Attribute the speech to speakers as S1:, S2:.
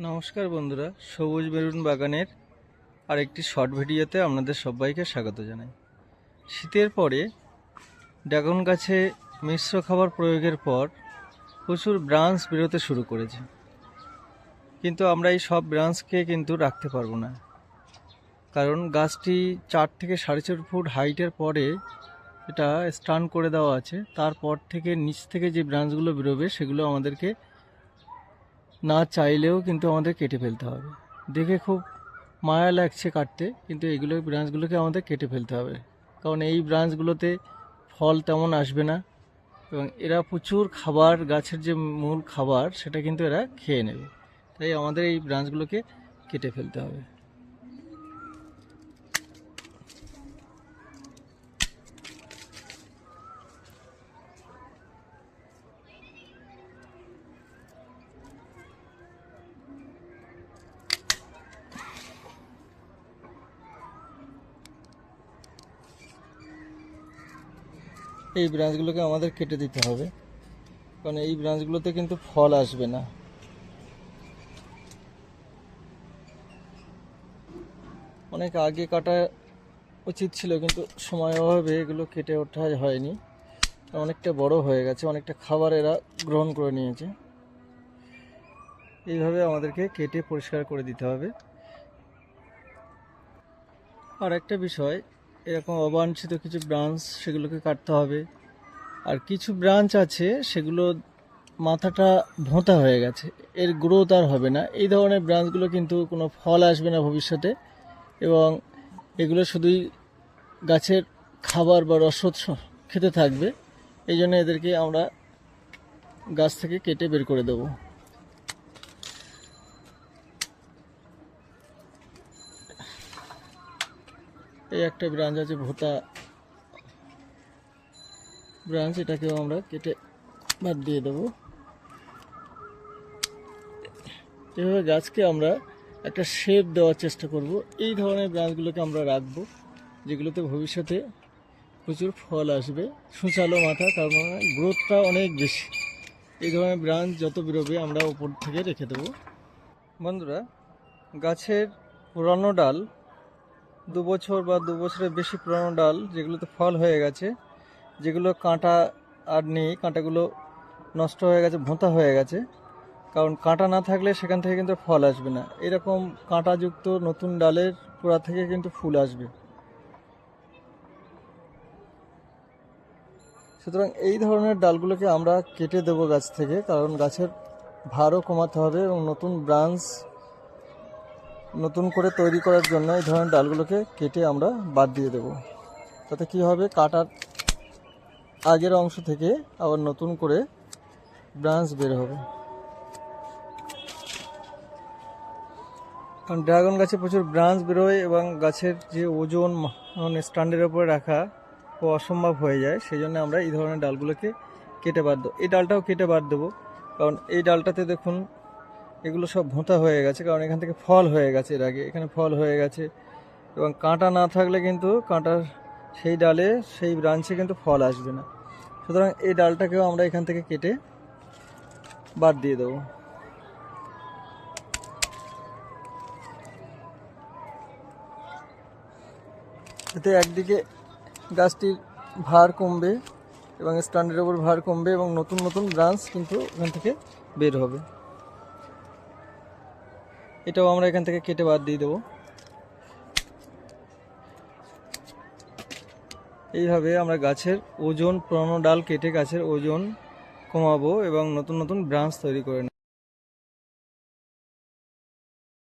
S1: নমস্কার বন্ধুরা, সবুজ মেরুন বাগানের আরেকটি শর্ট ভিডিওতে আপনাদের সবাইকে স্বাগত জানাই। শীতের পরে ড্রাগন গাছে মিশ্র খাবার প্রয়োগের পর প্রচুর ব্রাঞ্চ বেরোতে শুরু করেছে, কিন্তু আমরা এই সব ব্রাঞ্চকে কিন্তু রাখতে পারবো না, কারণ গাছটি 4 থেকে 4.5 ফুট হাইটের পরে এটা স্টান করে দেওয়া আছে। তারপর থেকে নিচ থেকে যে ব্রাঞ্চগুলো বেরোবে সেগুলো আমাদেরকে না চাইলেও কিন্তু আমাদের কেটে ফেলতে হবে। দেখে খুব মায়া লাগছে কাটতে, কিন্তু এইগুলো ব্রাঞ্চগুলোকে আমাদের কেটে ফেলতে হবে, কারণ এই ব্রাঞ্চগুলোতে ফল তেমন আসবে না এবং এরা প্রচুর খাবার, গাছের যে মূল খাবার সেটা কিন্তু এরা খেয়ে নেবে। তাই আমাদের এই ব্রাঞ্চগুলোকে কেটে ফেলতে হবে। এই ব্রাঞ্চগুলোকে আমাদের কেটে দিতে হবে, কারণ এই ব্রাঞ্চগুলোতে কিন্তু ফল আসবে না। অনেক আগে কাটা উচিত ছিল, কিন্তু সময় অভাবে এগুলো কেটে ওঠা হয়নি। অনেকটা বড় হয়ে গেছে, অনেকটা খাবার এরা গ্রহণ করে নিয়েছে। এইভাবে আমাদেরকে কেটে পরিষ্কার করে দিতে হবে। আর একটা বিষয়, এরকম অবাঞ্ছিত কিছু ব্রাঞ্চ সেগুলোকে কাটতে হবে। আর কিছু ব্রাঞ্চ আছে সেগুলো মাথাটা ভোঁতা হয়ে গেছে, এর গ্রোথ আর হবে না। এই ধরনের ব্রাঞ্চগুলো কিন্তু কোনো ফল আসবে না ভবিষ্যতে, এবং এগুলো শুধুই গাছের খাবার বা রসদ খেতে থাকবে। এই জন্য এদেরকে আমরা গাছ থেকে কেটে বের করে দেবো। এই একটা ব্রাঞ্চ আছে ভোঁতা ব্রাঞ্চ, এটাকেও আমরা কেটে বাদ দিয়ে দেবো। এভাবে গাছকে আমরা একটা শেপ দেওয়ার চেষ্টা করব। এই ধরনের ব্রাঞ্চগুলোকে আমরা রাখবো, যেগুলোতে ভবিষ্যতে প্রচুর ফল আসবে, সুচালো মাথা, তার মানে গ্রোথটা অনেক বেশি। এই ধরনের ব্রাঞ্চ যত বেরোবে আমরা ওপর থেকে রেখে দেবো। বন্ধুরা, গাছের পুরানো ডাল, 2 বছর বা 2 বছরের বেশি পুরানো ডাল যেগুলোতে ফল হয়ে গেছে, যেগুলো কাঁটা আর নেই, কাঁটাগুলো নষ্ট হয়ে গেছে, ভোঁতা হয়ে গেছে, কারণ কাঁটা না থাকলে সেখান থেকে কিন্তু ফল আসবে না। এরকম কাঁটাযুক্ত নতুন ডালের গোড়া থেকে কিন্তু ফুল আসবে। সুতরাং এই ধরনের ডালগুলোকে আমরা কেটে দেবো গাছ থেকে, কারণ গাছের ভারও কমাতে হবে এবং নতুন ব্রাঞ্চ নতুন করে তৈরি করার জন্য এই ধরনের ডালগুলোকে কেটে আমরা বাদ দিয়ে দেব। তাতে কি হবে, কাটার আগের অংশ থেকে আবার নতুন করে ব্রাঞ্চ বের হবে। কারণ ড্রাগন গাছে প্রচুর ব্রাঞ্চ বেরোয় এবং গাছের যে ওজন স্ট্যান্ডের ওপরে রাখা অসম্ভব হয়ে যায়। সেই জন্য আমরা এই ধরনের ডালগুলোকে কেটে বাদ দেবো। এই ডালটাও কেটে বাদ দেবো, কারণ এই ডালটাতে দেখুন এগুলো সব ভোঁতা হয়ে গেছে, কারণ এখান থেকে ফল হয়ে গেছে, এর আগে এখানে ফল হয়ে গেছে, এবং কাঁটা না থাকলে কিন্তু কাঁটার সেই ডালে সেই ব্রাঞ্চে কিন্তু ফল আসবে না। সুতরাং এই ডালটাকেও আমরা এখান থেকে কেটে বাদ দিয়ে দেবো। এতে একদিকে গাছটির ভার কমবে এবং স্ট্যান্ডের ওপর ভার কমবে এবং নতুন নতুন ব্রাঞ্চ কিন্তু এখান থেকে বের হবে। এটাও আমরা এখান থেকে কেটে বাদ দিয়ে দেবো। এইভাবে আমরা গাছের ওজন, পুরনো ডাল কেটে গাছের ওজন কমাবো এবং নতুন নতুন ব্রাঞ্চ তৈরি করে নেব।